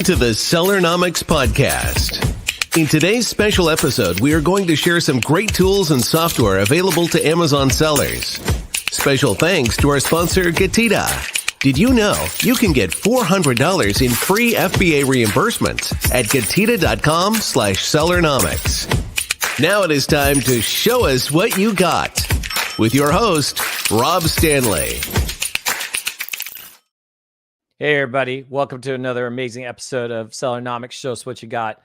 to the Sellernomics podcast. In today's special episode, we are going to share some great tools and software available to Amazon sellers. Special thanks to our sponsor, GETIDA. Did you know you can get $400 in free FBA reimbursements at GETIDA.com/Sellernomics? Now it is time to show us what you got with your host, Rob Stanley. Hey everybody, welcome to another amazing episode of Sellernomics. Show us what you got.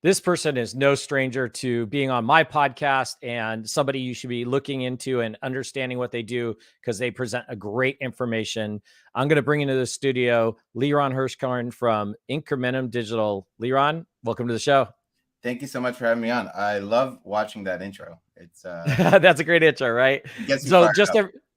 This person is no stranger to being on my podcast and somebody you should be looking into and understanding what they do because they present a great information. I'm going to bring into the studio Liran Hirschkorn from Incrementum Digital. Liran, welcome to the show. Thank you so much for having me on. I love watching that intro. It's that's a great intro, right? So just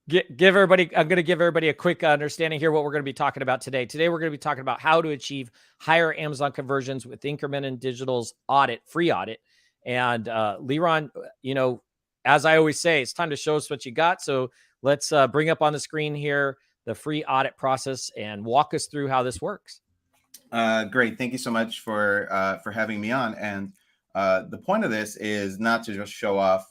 give everybody, I'm going to give everybody a quick understanding here what we're going to be talking about today. Today, we're going to be talking about how to achieve higher Amazon conversions with Incrementum Digital's audit, free audit. And Liran, you know, as I always say, it's time to show us what you got. So let's bring up on the screen here the free audit process and walk us through how this works. Great. Thank you so much for having me on. And the point of this is not to just show off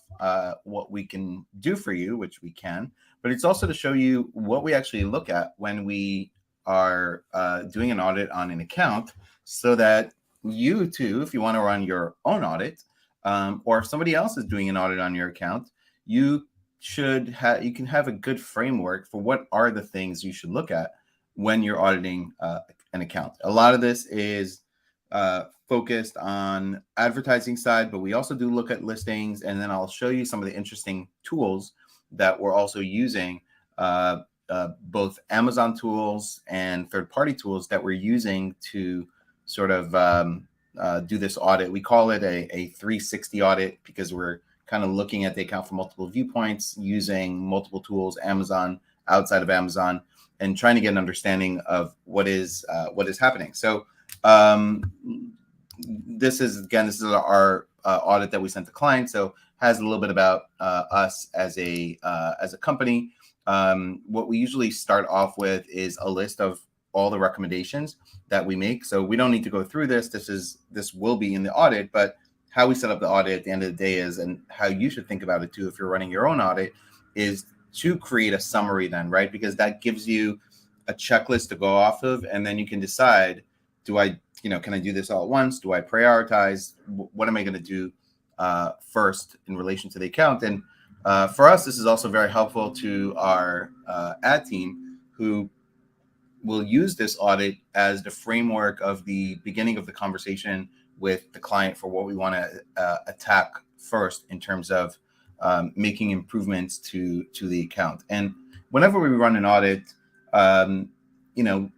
what we can do for you, which we can, but it's also to show you what we actually look at when we are doing an audit on an account, so that you too, if you want to run your own audit, or if somebody else is doing an audit on your account, you can have a good framework for what are the things you should look at when you're auditing an account. A lot of this is focused on advertising side, but we also do look at listings, and then I'll show you some of the interesting tools that we're also using, both Amazon tools and third-party tools that we're using to sort of do this audit. We call it a 360 audit because we're kind of looking at the account from multiple viewpoints, using multiple tools, Amazon, outside of Amazon, and trying to get an understanding of what is happening. So this is our audit that we sent to clients. So has a little bit about us as a company. What we usually start off with is a list of all the recommendations that we make. So we don't need to go through this. This will be in the audit, but how we set up the audit at the end of the day is, and how you should think about it too if you're running your own audit, is to create a summary then, right? Because that gives you a checklist to go off of, and then you can decide, can I do this all at once? Do I prioritize? What am I going to do first in relation to the account? And for us, this is also very helpful to our ad team, who will use this audit as the framework of the beginning of the conversation with the client for what we want to attack first in terms of making improvements to the account. And whenever we run an audit,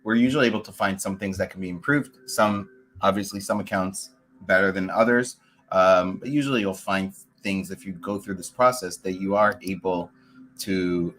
we're usually able to find some things that can be improved. Some accounts better than others. But usually you'll find things, if you go through this process, that you are able to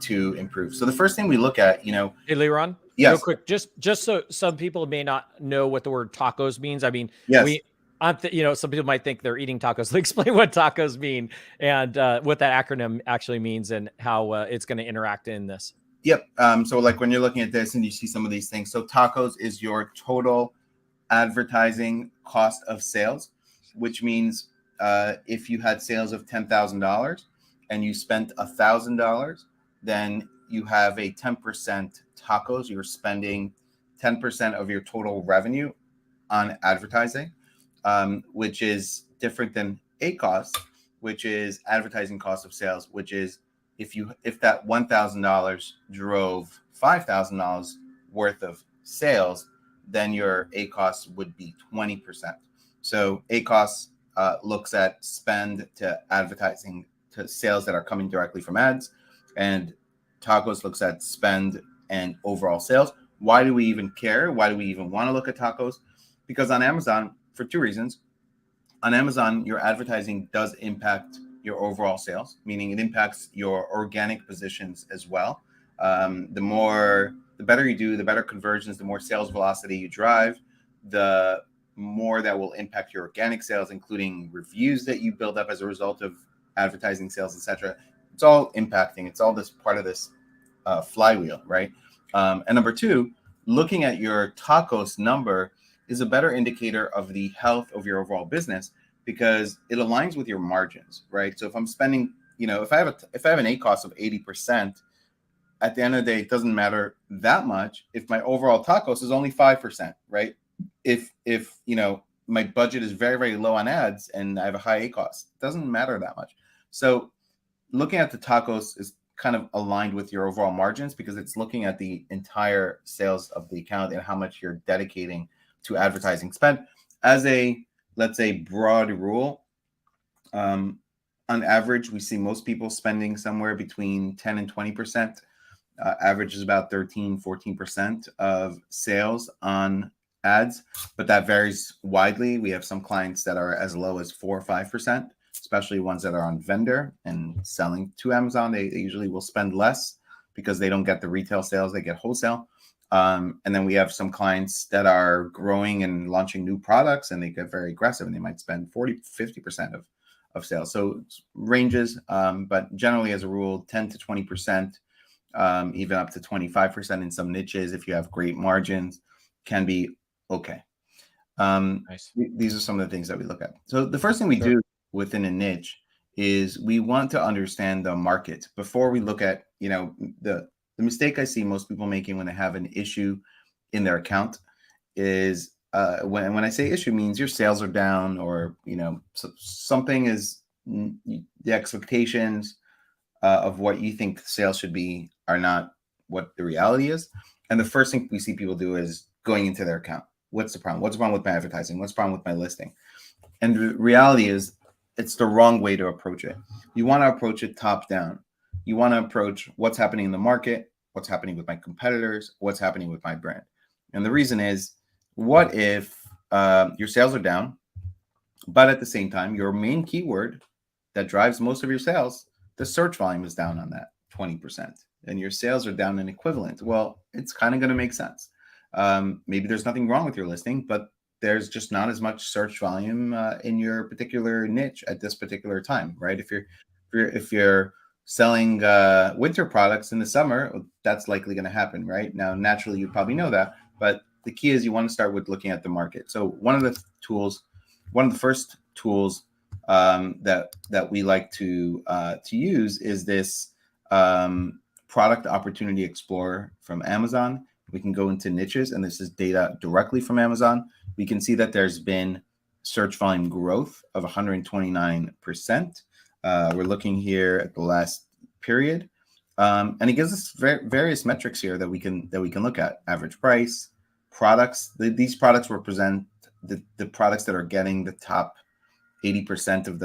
improve. So the first thing we look at, Hey, Liran, yes. Real quick, just so some people may not know what the word tacos means. I mean, yes. Some people might think they're eating tacos. Explain what tacos mean and what that acronym actually means and how it's going to interact in this. Yep. So like when you're looking at this and you see some of these things, so tacos is your total advertising cost of sales, which means if you had sales of $10,000 and you spent $1,000, then you have a 10% tacos. You're spending 10% of your total revenue on advertising, which is different than ACoS, which is advertising cost of sales, which is if that $1,000 drove $5,000 worth of sales, then your ACoS would be 20%. So ACoS looks at spend to advertising to sales that are coming directly from ads, and tacos looks at spend and overall sales. Why do we even care? Why do we even want to look at tacos? Because on Amazon, for two reasons. On Amazon, your advertising does impact your overall sales, meaning it impacts your organic positions as well. The better you do, the better conversions, the more sales velocity you drive, the more that will impact your organic sales, including reviews that you build up as a result of advertising sales, etc. It's all impacting. It's all this part of this flywheel, right? And number two, looking at your tacos number is a better indicator of the health of your overall business because it aligns with your margins, right? So if I'm spending, if I have an ACoS of 80%, at the end of the day, it doesn't matter that much if my overall tacos is only 5%, right? If my budget is very, very low on ads and I have a high ACoS, it doesn't matter that much. So looking at the tacos is kind of aligned with your overall margins because it's looking at the entire sales of the account and how much you're dedicating to advertising spend. As a, let's say, broad rule, on average, we see most people spending somewhere between 10 and 20%. Average is about 13-14% of sales on ads, but that varies widely. We have some clients that are as low as 4 or 5%, especially ones that are on vendor and selling to Amazon. They usually will spend less because they don't get the retail sales, they get wholesale. And then we have some clients that are growing and launching new products and they get very aggressive and they might spend 40-50% of sales. So it ranges, but generally as a rule, 10 to 20%, even up to 25% in some niches, if you have great margins, can be okay. Nice. These are some of the things that we look at. So the first thing we do within a niche is we want to understand the market before we look at, the mistake I see most people making when they have an issue in their account is when I say issue means your sales are down or, something is the expectations of what you think sales should be are not what the reality is. And the first thing we see people do is going into their account. What's the problem? What's the problem with my advertising? What's the problem with my listing? And the reality is it's the wrong way to approach it. You want to approach it top down. You want to approach what's happening in the market, what's happening with my competitors, what's happening with my brand. And the reason is, what if your sales are down, but at the same time, your main keyword that drives most of your sales, the search volume is down on that 20%, and your sales are down an equivalent? Well, it's kind of going to make sense. Maybe there's nothing wrong with your listing, but there's just not as much search volume in your particular niche at this particular time, right? If you're selling winter products in the summer, that's likely going to happen, right? Now, naturally, you probably know that, but the key is you want to start with looking at the market. So one of the first tools that we like to use is this product opportunity explorer from Amazon. We can go into niches, and this is data directly from Amazon. We can see that there's been search volume growth of 129%. We're looking here at the last period, and it gives us various metrics here that we can look at: average price, products. These products represent the products that are getting the top 80% of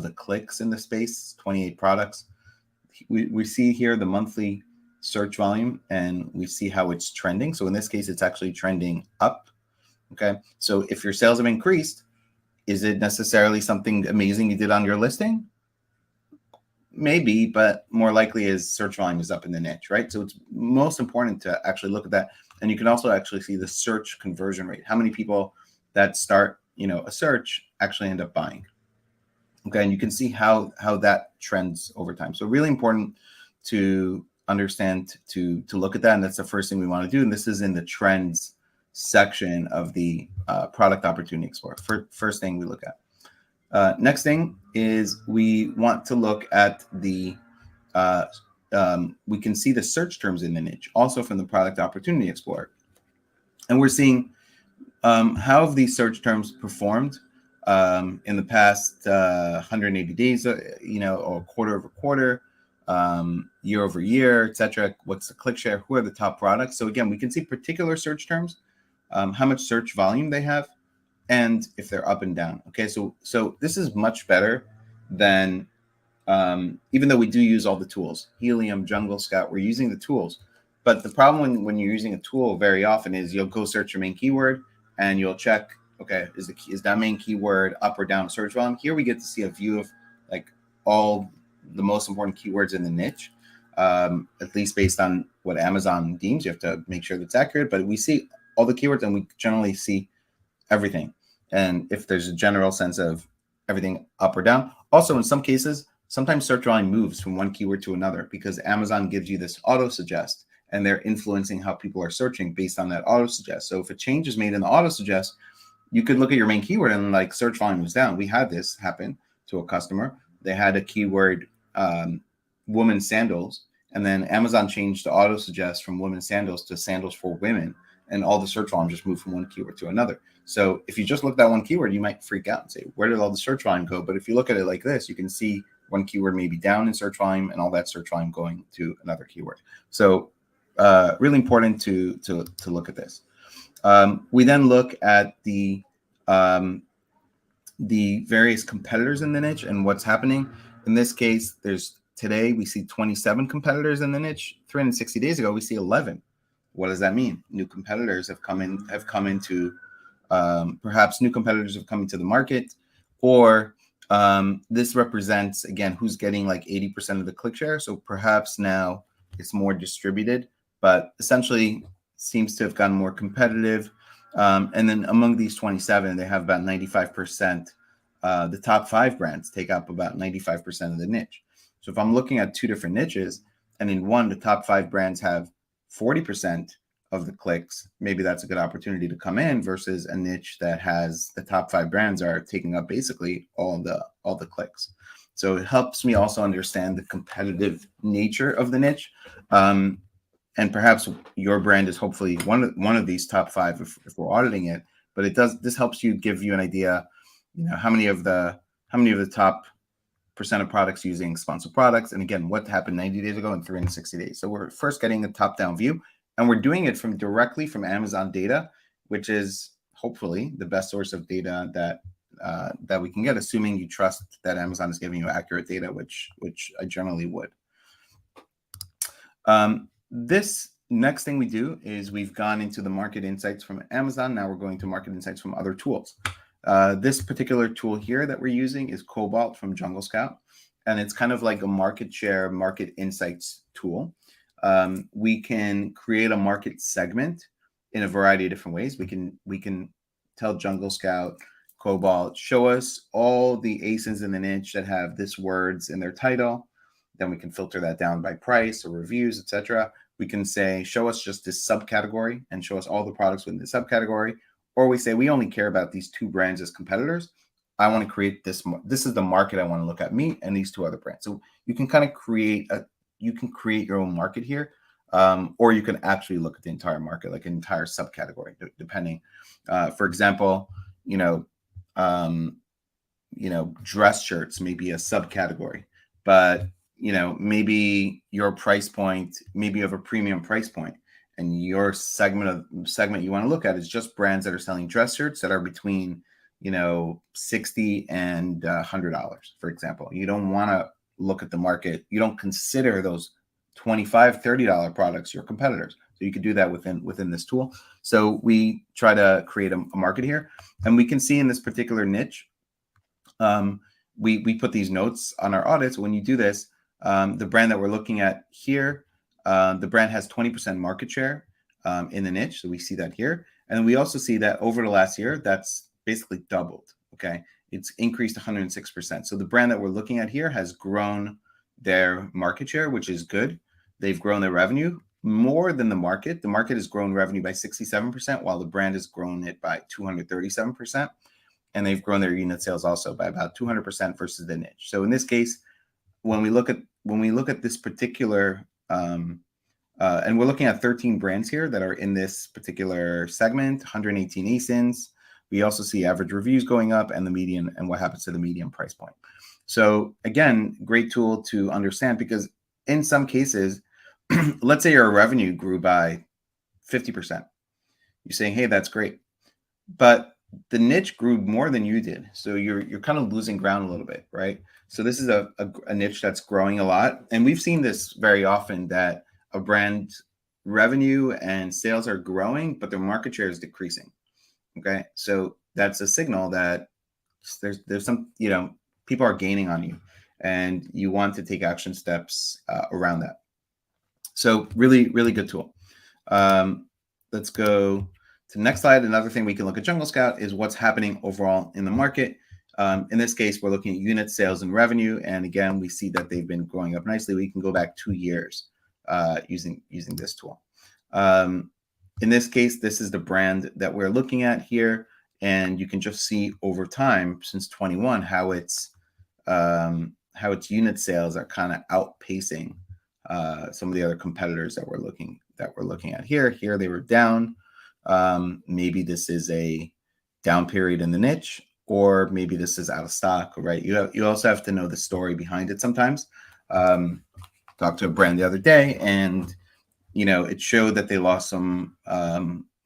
the clicks in the space. 28 products. We see here the monthly search volume, and we see how it's trending. So in this case, it's actually trending up. Okay, so if your sales have increased, is it necessarily something amazing you did on your listing? Maybe, but more likely is search volume is up in the niche, right? So it's most important to actually look at that. And you can also actually see the search conversion rate. How many people that start, a search actually end up buying? Okay, and you can see how that trends over time. So really important to understand, to look at that, and that's the first thing we want to do. And this is in the trends section of the product opportunity explorer. First thing we look at. Next thing is we want to look at the we can see the search terms in the niche also from the product opportunity explorer, and we're seeing how have these search terms performed in the past 180 days, or quarter over quarter, year over year, etc. What's the click share? Who are the top products? So again, we can see particular search terms, how much search volume they have, and if they're up and down. Okay, so this is much better than, even though we do use all the tools, Helium, Jungle Scout, we're using the tools. But the problem when you're using a tool very often is you'll go search your main keyword and you'll check, okay, is that main keyword up or down search volume? Here we get to see a view of like all the most important keywords in the niche, at least based on what Amazon deems. You have to make sure that's accurate, but we see all the keywords and we generally see everything. And if there's a general sense of everything up or down. Also, in some cases, sometimes search volume moves from one keyword to another because Amazon gives you this auto suggest. and they're influencing how people are searching based on that auto suggest. So if a change is made in the auto suggest, you could look at your main keyword and like search volume was down. We had this happen to a customer. They had a keyword women's sandals, and then Amazon changed the auto suggest from women's sandals to sandals for women, and all the search volume just moved from one keyword to another. So if you just look at that one keyword, you might freak out and say, where did all the search volume go? But if you look at it like this, you can see one keyword may be down in search volume and all that search volume going to another keyword. So really important to look at this. We then look at the various competitors in the niche and what's happening. In this case, today we see 27 competitors in the niche. 360 days ago, we see 11. What does that mean? New competitors have come into perhaps new competitors have come into the market, or this represents, again, who's getting like 80% of the click share. So perhaps now it's more distributed, but essentially seems to have gotten more competitive. And then among these 27, they have about 95%. The top 5 brands take up about 95% of the niche. So if I'm looking at 2 different niches, and in one, the top 5 brands have 40% of the clicks, maybe that's a good opportunity to come in, versus a niche that has the top 5 brands are taking up basically all the clicks. So it helps me also understand the competitive nature of the niche. And perhaps your brand is hopefully one of these top 5 if we're auditing it. But this helps you give you an idea, how many of the top percent of products using sponsored products, and again, what happened 90 days ago and 360 days. So we're first getting a top-down view, and we're doing it directly from Amazon data, which is hopefully the best source of data that we can get, assuming you trust that Amazon is giving you accurate data, which I generally would. This next thing we do is we've gone into the market insights from Amazon. Now we're going to market insights from other tools. This particular tool here that we're using is Cobalt from Jungle Scout, and it's kind of like a market share, market insights tool. We can create a market segment in a variety of different ways. We can tell Jungle Scout, Cobalt, show us all the ASINs in the niche that have this words in their title. Then we can filter that down by price or reviews, etc. We can say, show us just this subcategory and show us all the products within the subcategory. Or we say, we only care about these 2 brands as competitors. I want to create this. This is the market I want to look at, me and these 2 other brands. So you can kind of create your own market here, or you can actually look at the entire market, like an entire subcategory, depending. For example, dress shirts may be a subcategory, but maybe your price point, maybe you have a premium price point, and your segment you want to look at is just brands that are selling dress shirts that are between $60 and $100, for example. You don't want to look at the market. You don't consider those $25, $30 products your competitors. So you could do that within this tool. So we try to create a market here, and we can see in this particular niche, we put these notes on our audits. When you do this, the brand that we're looking at here, the brand has 20% market share in the niche. So we see that here. And we also see that over the last year, that's basically doubled. Okay. It's increased 106%. So the brand that we're looking at here has grown their market share, which is good. They've grown their revenue more than the market. The market has grown revenue by 67%, while the brand has grown it by 237%. And they've grown their unit sales also by about 200% versus the niche. So in this case, when we look at this particular, and we're looking at 13 brands here that are in this particular segment, 118 ASINs. We also see average reviews going up and the median, and what happens to the median price point. So again, great tool to understand, because in some cases, let's say your revenue grew by 50%. You're saying, hey, that's great. But the niche grew more than you did. So you're kind of losing ground a little bit, right? So this is a niche that's growing a lot. And we've seen this very often, that a brand revenue and sales are growing, but their market share is decreasing. Okay. So that's a signal that there's some, people are gaining on you, and you want to take action steps around that. So really, really good tool. Let's go to the next slide. Another thing we can look at Jungle Scout is what's happening overall in the market. In this case, we're looking at unit sales and revenue. And again, we see that they've been growing up nicely. We can go back 2 years using this tool. In this case, this is the brand that we're looking at here, and you can just see over time since 21 how its unit sales are kind of outpacing some of the other competitors that we're looking at here. Here they were down. Maybe this is a down period in the niche, or maybe this is out of stock, right? You also have to know the story behind it sometimes. Talked to a brand the other day, and it showed that they lost some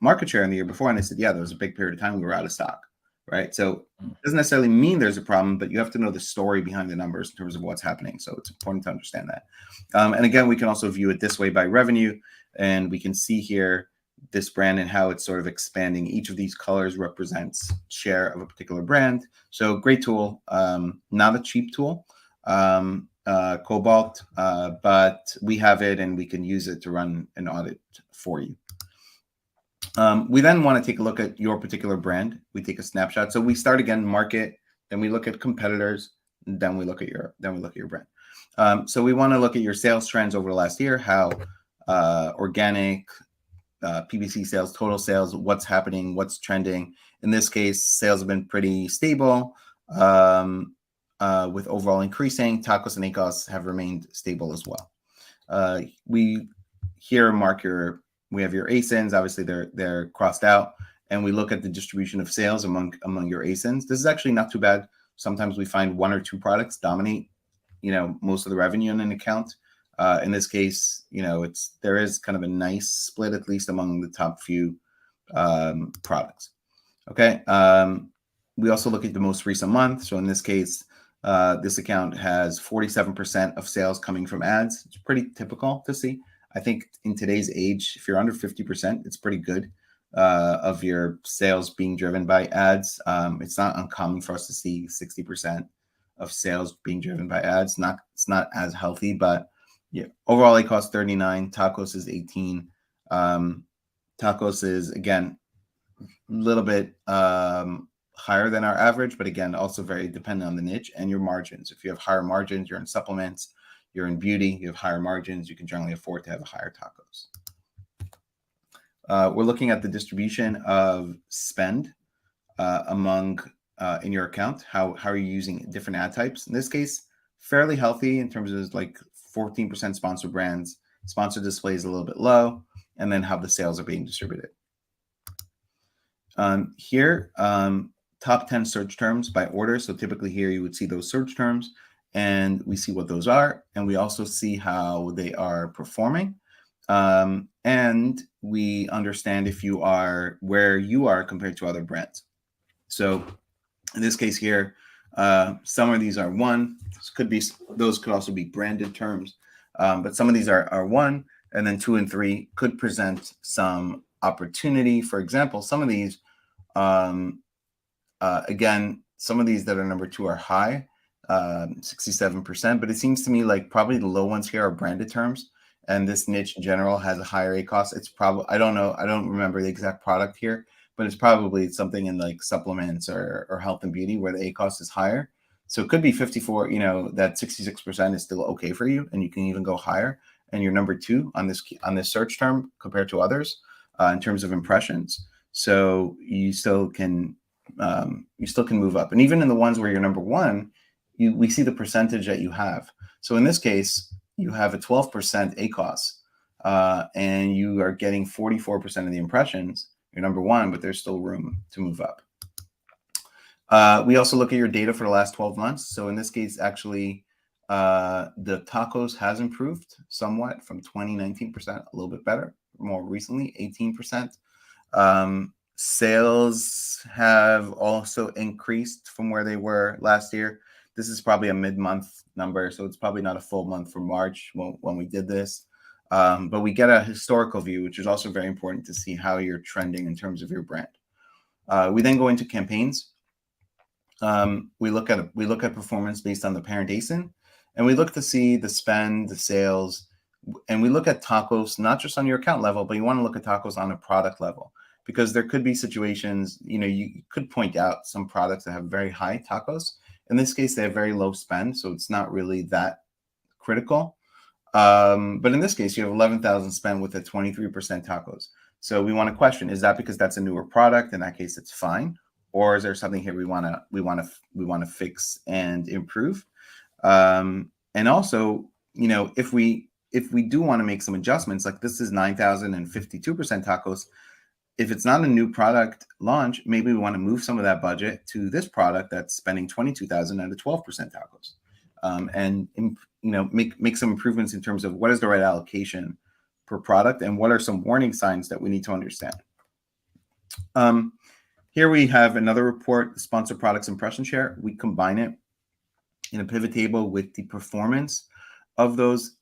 market share in the year before, and they said, yeah, there was a big period of time we were out of stock, right? So it doesn't necessarily mean there's a problem, but you have to know the story behind the numbers in terms of what's happening. So it's important to understand that. And again, we can also view it this way by revenue, and we can see here this brand and how it's sort of expanding. Each of these colors represents share of a particular brand. So great tool, not a cheap tool, Cobalt, but we have it and we can use it to run an audit for you. We then want to take a look at your particular brand. We take a snapshot. So we start again market, then we look at competitors, then we look at your brand. So we want to look at your sales trends over the last year, how organic, PPC sales, total sales, what's happening, what's trending. In this case, sales have been pretty stable, with overall increasing. Tacos and ACOS have remained stable as well. We have your ASINs. Obviously, they're crossed out, and we look at the distribution of sales among your ASINs. This is actually not too bad. Sometimes we find one or two products dominate, most of the revenue in an account. In this case, there is kind of a nice split, at least among the top few products. Okay. We also look at the most recent month. So in this case, this account has 47% of sales coming from ads. It's pretty typical to see. I think in today's age, if you're under 50%, it's pretty good of your sales being driven by ads. It's not uncommon for us to see 60% of sales being driven by ads. It's not as healthy, but yeah, overall it costs 39. Tacos is 18. Tacos is, again, a little bit higher than our average, but again, also very dependent on the niche and your margins. If you have higher margins, you're in supplements, you're in beauty, you have higher margins, you can generally afford to have a higher tacos. We're looking at the distribution of spend among in your account. How are you using different ad types? In this case, fairly healthy in terms of like 14% sponsored brands, sponsored displays a little bit low, and then how the sales are being distributed. Here, top 10 search terms by order. So typically here you would see those search terms, and we see what those are, and we also see how they are performing. And we understand if you are where you are compared to other brands. So in this case here, some of these are one. Those could also be branded terms, but some of these are one, and then 2 and 3 could present some opportunity. For example, some of these, again, some of these that are number 2 are high, 67%, but it seems to me like probably the low ones here are branded terms, and this niche in general has a higher ACOS. It's probably, I don't know, I don't remember the exact product here, but it's probably something in like supplements or health and beauty where the ACOS is higher. So it could be 54, that 66% is still okay for you, and you can even go higher. And you're number 2 on this search term compared to others in terms of impressions. So you still can move up. And even in the ones where you're number 1, we see the percentage that you have. So in this case, you have a 12% ACOS, and you are getting 44% of the impressions. You're number 1, but there's still room to move up. We also look at your data for the last 12 months. So in this case, actually, the tacos has improved somewhat from 19%, a little bit better. More recently, 18%. Sales have also increased from where they were last year. This is probably a mid-month number, so it's probably not a full month for March when we did this. But we get a historical view, which is also very important to see how you're trending in terms of your brand. We then go into campaigns. We look at performance based on the parent ASIN, and we look to see the spend, the sales, and we look at tacos not just on your account level, but you want to look at tacos on a product level, because there could be situations, you could point out some products that have very high tacos. In this case, they have very low spend, so it's not really that critical. But in this case, you have 11,000 spent with a 23% tacos. So we want to question: is that because that's a newer product? In that case, it's fine, or is there something here we want to fix and improve? And also, if we do want to make some adjustments, like this is 9,000 and 52% tacos. If it's not a new product launch, maybe we want to move some of that budget to this product that's spending 22,000 at a 12% tacos, and make some improvements in terms of what is the right allocation per product and what are some warning signs that we need to understand. Here we have another report, Sponsored Products Impression Share. We combine it in a pivot table with the performance of those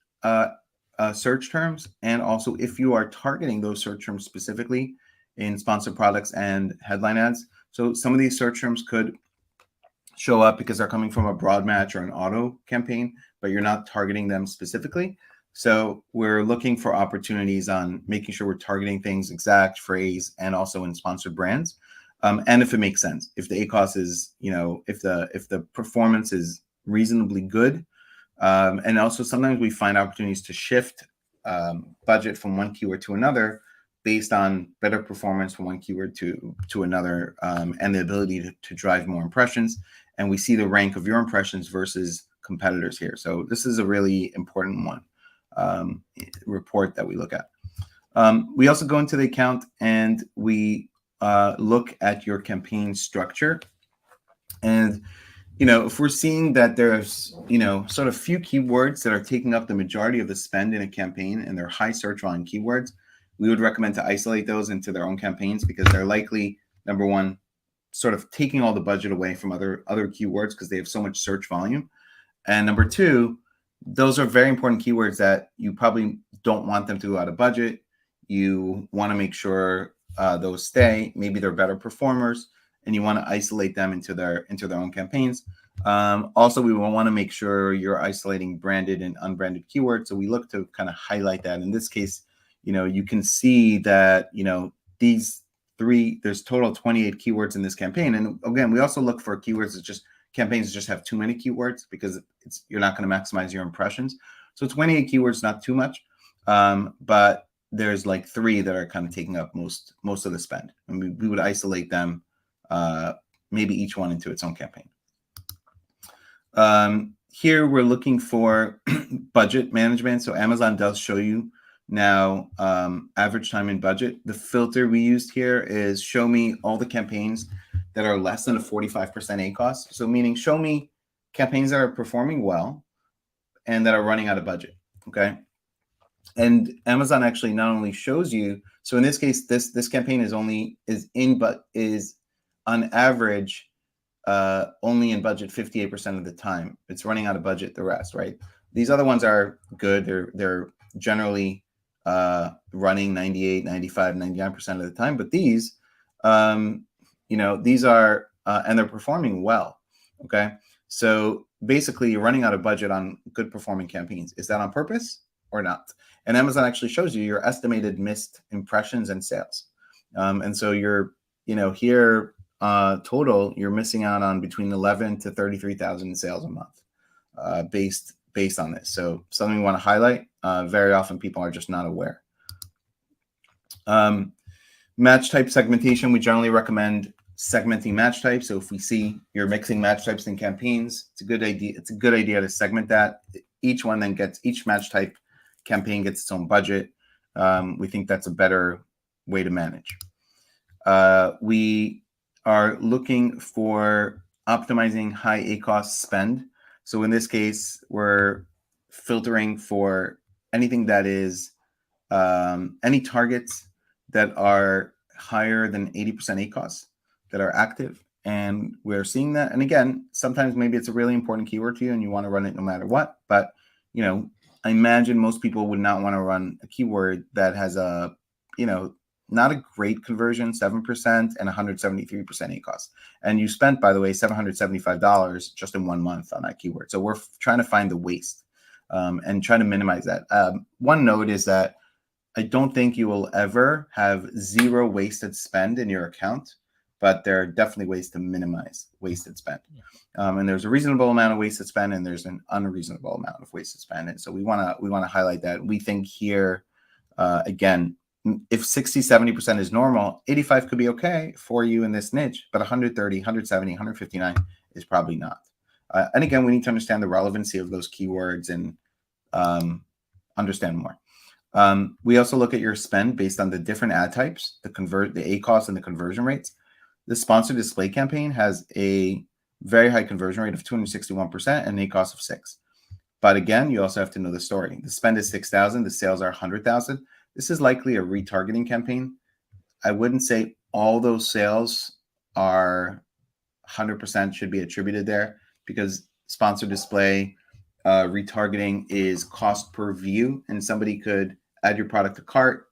search terms, and also if you are targeting those search terms specifically in sponsored products and headline ads. So some of these search terms could show up because they're coming from a broad match or an auto campaign, but you're not targeting them specifically. So we're looking for opportunities on making sure we're targeting things, exact phrase, and also in sponsored brands. And if it makes sense, if the ACoS is, if the performance is reasonably good. And also sometimes we find opportunities to shift budget from one keyword to another based on better performance from one keyword to another, and the ability to drive more impressions. And we see the rank of your impressions versus competitors here. So this is a really important one, report that we look at. We also go into the account and we look at your campaign structure. And if we're seeing that there's, sort of few keywords that are taking up the majority of the spend in a campaign and they're high search volume keywords, we would recommend to isolate those into their own campaigns because they're likely, number one, sort of taking all the budget away from other keywords because they have so much search volume. And number two, those are very important keywords that you probably don't want them to go out of budget. You want to make sure those stay. Maybe they're better performers, and you want to isolate them into their own campaigns. Also, we will want to make sure you're isolating branded and unbranded keywords. So we look to kind of highlight that. In this case, you can see that, these three, there's total 28 keywords in this campaign. And again, we also look for keywords that campaigns that just have too many keywords because you're not going to maximize your impressions. So 28 keywords, not too much, but there's like 3 that are kind of taking up most of the spend. And we would isolate them, maybe each one into its own campaign. Here we're looking for budget management. So Amazon does show you now average time in budget. The filter we used here is show me all the campaigns that are less than a 45% ACoS. So meaning show me campaigns that are performing well and that are running out of budget. Okay. And Amazon actually not only shows you, so in this case, this campaign is on average only in budget 58% of the time. It's running out of budget the rest, right? These other ones are good. They're generally running 98, 95, 99% of the time. But these, these are, and they're performing well. Okay. So basically you're running out of budget on good performing campaigns. Is that on purpose or not? And Amazon actually shows you your estimated missed impressions and sales. And so you're, here total, you're missing out on between 11 to 33,000 in sales a month based on this. So something we want to highlight. Very often people are just not aware. Match type segmentation, we generally recommend segmenting match types. So if we see you're mixing match types in campaigns, it's a good idea. It's a good idea to segment that. Each match type campaign gets its own budget. We think that's a better way to manage. We are looking for optimizing high ACoS spend. So in this case, we're filtering for anything that is any targets that are higher than 80% ACoS that are active. And we're seeing that. And again, sometimes maybe it's a really important keyword to you and you want to run it no matter what. But, I imagine most people would not want to run a keyword that has a, not a great conversion, 7% and 173% ACoS. And you spent, by the way, $775 just in 1 month on that keyword. So we're trying to find the waste and try to minimize that. One note is that I don't think you will ever have zero wasted spend in your account. but there are definitely ways to minimize wasted spend. And there's a reasonable amount of wasted spend, and there's an unreasonable amount of wasted spend. And so we want to highlight that. We think here, again, if 60, 70% is normal, 85 could be okay for you in this niche, but 130, 170, 159 is probably not. And again, we need to understand the relevancy of those keywords and understand more. We also look at your spend based on the different ad types, the ACoS and the conversion rates. The sponsored display campaign has a very high conversion rate of 261% and an ACoS of 6. But again, you also have to know the story. The spend is 6,000, the sales are 100,000. This is likely a retargeting campaign. I wouldn't say all those sales are 100% should be attributed there, because sponsored display retargeting is cost per view, and somebody could add your product to cart,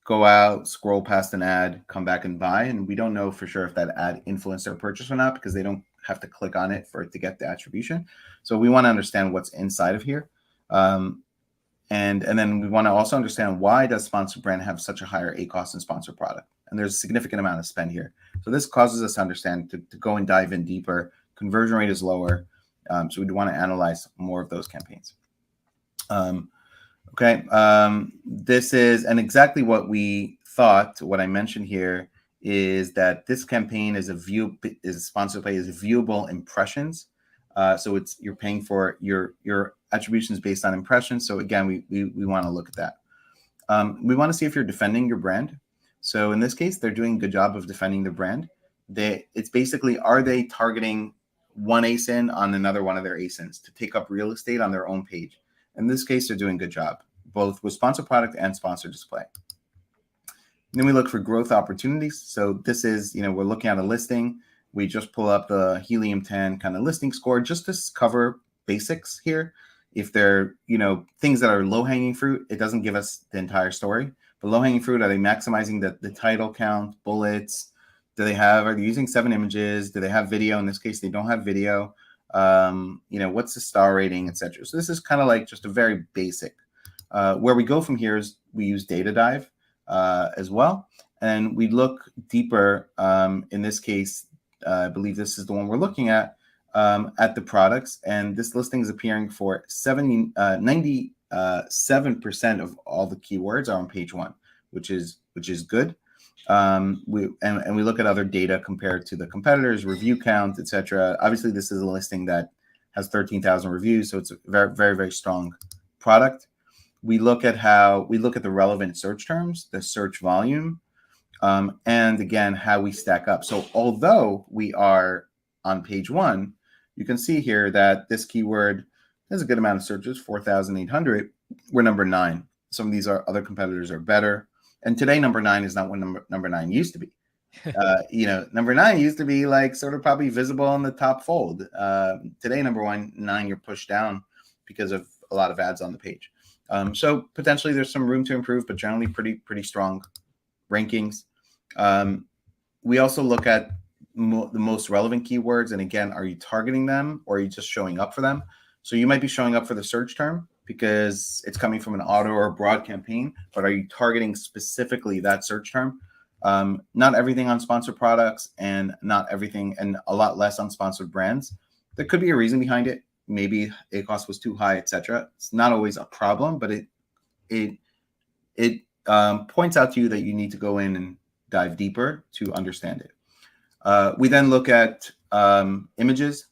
go out, scroll past an ad, come back and buy. And we don't know for sure if that ad influenced their purchase or not, because they don't have to click on it for it to get the attribution. So we want to understand what's inside of here. And then we want to also understand, why does sponsored brand have such a higher ACoS than sponsored product? And there's a significant amount of spend here. So this causes us to understand, to go and dive in deeper. Conversion rate is lower. So we'd want to analyze more of those campaigns. This is, and exactly what we thought, what I mentioned here is that this campaign is sponsored play is viewable impressions. So you're paying for your attributions based on impressions. So again, we want to look at that. We want to see if you're defending your brand. So in this case, they're doing a good job of defending the brand. It's basically, are they targeting one ASIN on another one of their ASINs to take up real estate on their own page? In this case, they're doing a good job, both with sponsored product and sponsored display. And then we look for growth opportunities. So this is, we're looking at a listing. We just pull up the Helium 10 kind of listing score just to cover basics here. If they're, things that are low-hanging fruit, it doesn't give us the entire story. But low-hanging fruit, are they maximizing the title count, bullets? Are they using 7 images? Do they have video? In this case, they don't have video. What's the star rating, etc. So this is kind of like just a very basic. Where we go from here is we use Data Dive as well. And we look deeper. In this case, I believe this is the one we're looking at the products. And this listing is appearing for 97% of all the keywords are on page 1, which is good. We look at other data compared to the competitors, review count, etc. Obviously, this is a listing that has 13,000 reviews, so it's a very, very, very strong product. We look at the relevant search terms, the search volume, and again, how we stack up. So although we are on page 1, you can see here that this keyword has a good amount of searches, 4,800. We're number 9. Some of these other competitors are better. And today, number 9 is not what number 9 used to be. Number 9 used to be like sort of probably visible in the top fold. Today, number 9, you're pushed down because of a lot of ads on the page. So potentially there's some room to improve, but generally pretty strong rankings. We also look at the most relevant keywords. And again, are you targeting them, or are you just showing up for them? So you might be showing up for the search term because it's coming from an auto or a broad campaign, but are you targeting specifically that search term? Not everything on sponsored products, and not everything, and a lot less on sponsored brands. There could be a reason behind it. Maybe ACoS was too high, etc. It's not always a problem, but it points out to you that you need to go in and dive deeper to understand it. We then look at images.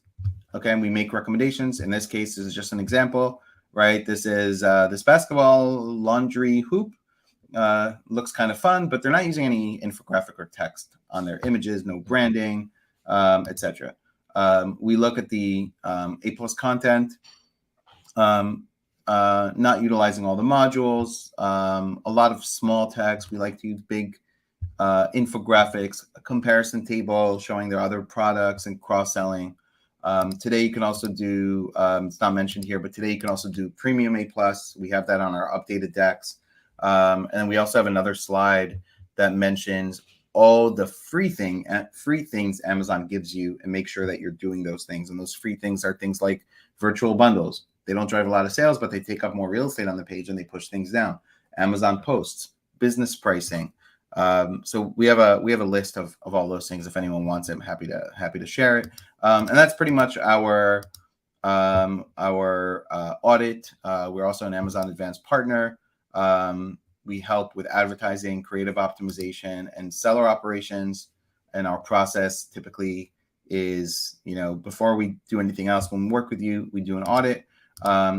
Okay, and we make recommendations. In this case, this is just an example, right? This is this basketball laundry hoop. Looks kind of fun, but they're not using any infographic or text on their images, no branding, etc. We look at the A+ content, not utilizing all the modules, a lot of small text. We like to use big infographics, a comparison table showing their other products and cross-selling. Today you can also do, it's not mentioned here, but today you can also do premium A+. We have that on our updated decks. And then we also have another slide that mentions all the free things Amazon gives you, and make sure that you're doing those things. And those free things are things like virtual bundles. They don't drive a lot of sales, but they take up more real estate on the page and they push things down. Amazon posts, business pricing, So we have a list of all those things. If anyone wants it, I'm happy to share it. And that's pretty much our audit. We're also an Amazon Advanced partner. We help with advertising, creative optimization, and seller operations. And our process typically is, before we do anything else, when we work with you, we do an audit.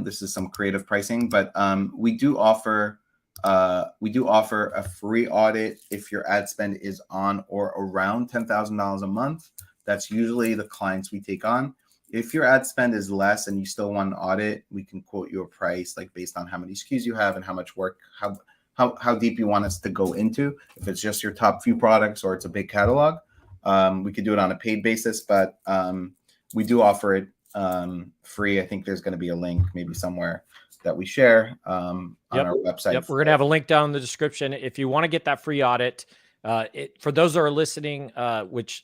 This is some creative pricing, but we do offer a free audit if your ad spend is on or around $10,000 a month. That's usually the clients we take on. If your ad spend is less and you still want an audit, we can quote you a price like based on how many SKUs you have and how much work, how deep you want us to go into. If it's just your top few products or it's a big catalog, we could do it on a paid basis, but we do offer it free. I think there's going to be a link maybe somewhere that we share on our website. Yep, we're going to have a link down in the description. If you want to get that free audit, for those that are listening, it's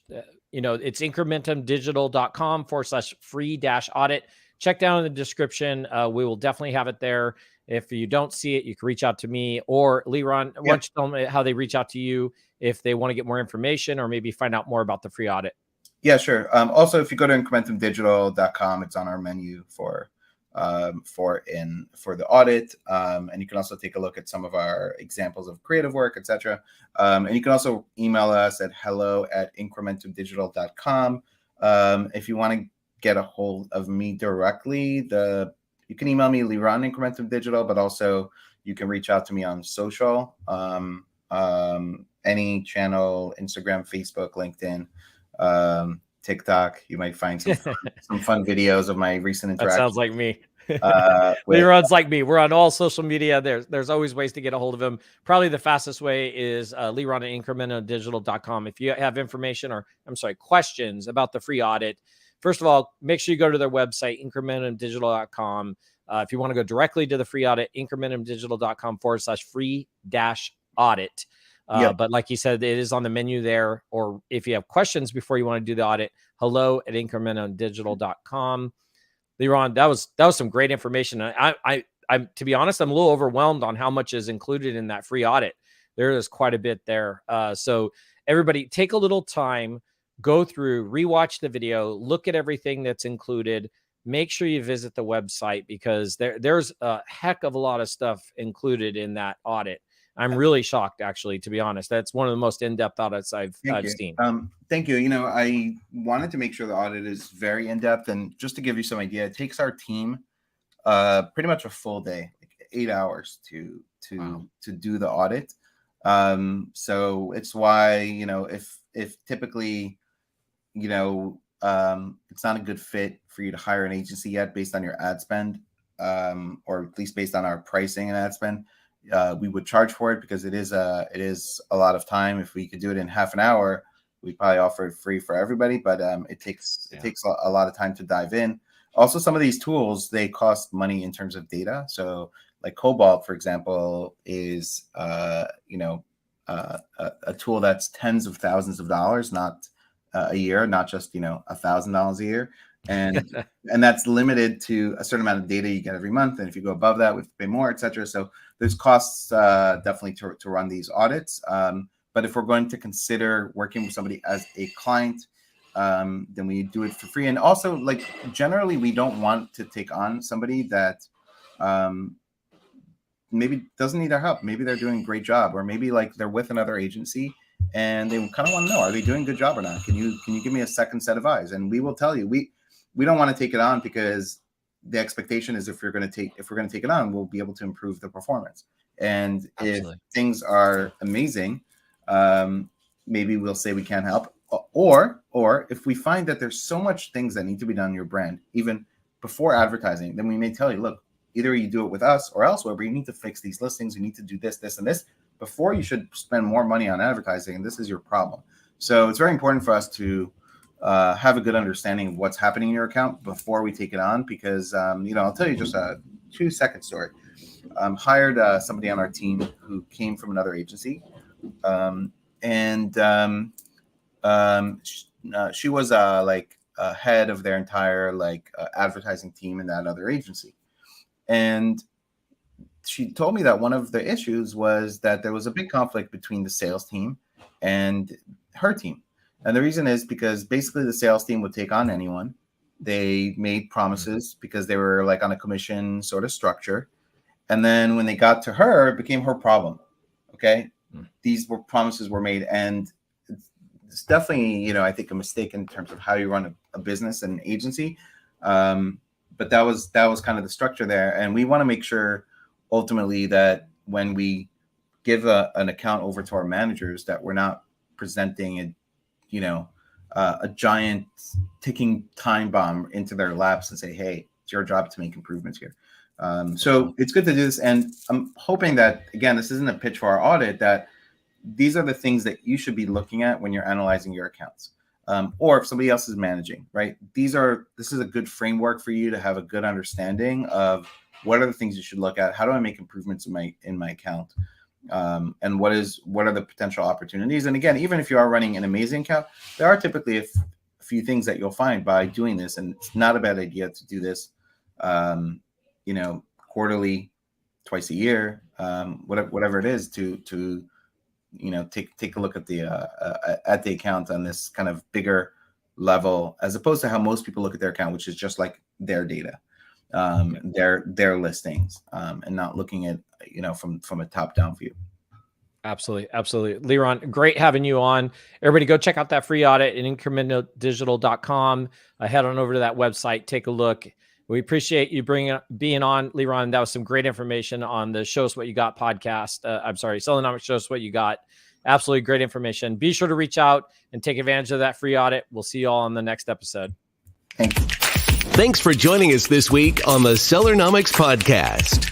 incrementumdigital.com/free-audit. Check down in the description. We will definitely have it there. If you don't see it, you can reach out to me or Liran. Why don't you tell them how they reach out to you if they want to get more information or maybe find out more about the free audit? Yeah, sure. Also, if you go to incrementumdigital.com, it's on our menu for the audit, and you can also take a look at some of our examples of creative work, etc. And you can also email us at hello@incrementumdigital.com. If you want to get a hold of me directly, you can email me Liran Incrementum Digital, but also you can reach out to me on social, any channel, Instagram, Facebook, LinkedIn, TikTok. You might find some fun videos of my recent interactions. That sounds like me. Liran's like me. We're on all social media. There's always ways to get a hold of him. Probably the fastest way is Liran at incrementumdigital.com. If you have information questions about the free audit, first of all, make sure you go to their website, incrementumdigital.com. If you want to go directly to the free audit, incrementumdigital.com/free-audit. But like you said, it is on the menu there. Or if you have questions before you want to do the audit, hello@incrementumdigital.com. Liran, that was some great information. I to be honest, I'm a little overwhelmed on how much is included in that free audit. There is quite a bit there. So everybody take a little time, go through, rewatch the video, look at everything that's included. Make sure you visit the website because there's a heck of a lot of stuff included in that audit. I'm really shocked, actually, to be honest. That's one of the most in-depth audits I've seen. Thank you. I wanted to make sure the audit is very in-depth. And just to give you some idea, it takes our team pretty much a full day, like 8 hours to do the audit. So it's why, if typically, it's not a good fit for you to hire an agency yet based on your ad spend, or at least based on our pricing and ad spend. We would charge for it because it is a lot of time. If we could do it in half an hour, we'd probably offer it free for everybody. But it takes a lot of time to dive in. Also, some of these tools, they cost money in terms of data. So like Cobalt, for example, is a tool that's tens of thousands of dollars, not a year, not just $1,000 a year. And that's limited to a certain amount of data you get every month. And if you go above that, we have to pay more, etc. So there's costs definitely to run these audits. But if we're going to consider working with somebody as a client, then we do it for free. And also, like, generally, we don't want to take on somebody that maybe doesn't need our help. Maybe they're doing a great job, or maybe like they're with another agency and they kind of want to know, are they doing a good job or not? Can you give me a second set of eyes? And we will tell you. We don't want to take it on because the expectation is if we're going to take it on, we'll be able to improve the performance. And Absolutely. If things are amazing, maybe we'll say we can't help. Or if we find that there's so much things that need to be done in your brand, even before advertising, then we may tell you, look, either you do it with us or elsewhere, but you need to fix these listings. You need to do this, this, and this before you should spend more money on advertising. And this is your problem. So it's very important for us to have a good understanding of what's happening in your account before we take it on, because I'll tell you just a 2-second story. Hired somebody on our team who came from another agency, she was head of their entire advertising team in that other agency, and she told me that one of the issues was that there was a big conflict between the sales team and her team. And the reason is because basically the sales team would take on anyone. They made promises because they were like on a commission sort of structure. And then when they got to her, it became her problem. Okay. These promises were made, and it's definitely, I think a mistake in terms of how you run a business and agency. But that was kind of the structure there. And we want to make sure ultimately that when we give an account over to our managers, that we're not presenting a giant ticking time bomb into their laps and say, hey, it's your job to make improvements here. So it's good to do this. And I'm hoping that, again, this isn't a pitch for our audit, that these are the things that you should be looking at when you're analyzing your accounts. Or if somebody else is managing, right? This is a good framework for you to have a good understanding of what are the things you should look at. How do I make improvements in my account? And what are the potential opportunities? And again, even if you are running an amazing account, there are typically a few things that you'll find by doing this. And it's not a bad idea to do this, quarterly, twice a year, whatever it is, to take a look at the account on this kind of bigger level, as opposed to how most people look at their account, which is just like their data, their listings, and not looking at from a top-down view. Absolutely. Liran, great having you on. Everybody go check out that free audit at incrementumdigital.com. Head on over to that website, take a look. We appreciate you being on, Liran. That was some great information on the Show Us What You Got podcast. Sellernomics Show Us What You Got. Absolutely great information. Be sure to reach out and take advantage of that free audit. We'll see you all on the next episode. Thank you. Thanks for joining us this week on the Sellernomics podcast.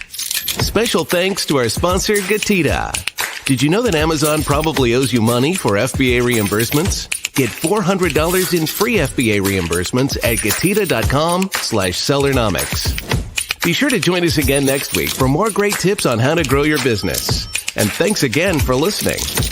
Special thanks to our sponsor, GETIDA. Did you know that Amazon probably owes you money for FBA reimbursements? Get $400 in free FBA reimbursements at GETIDA.com/Sellernomics. Be sure to join us again next week for more great tips on how to grow your business. And thanks again for listening.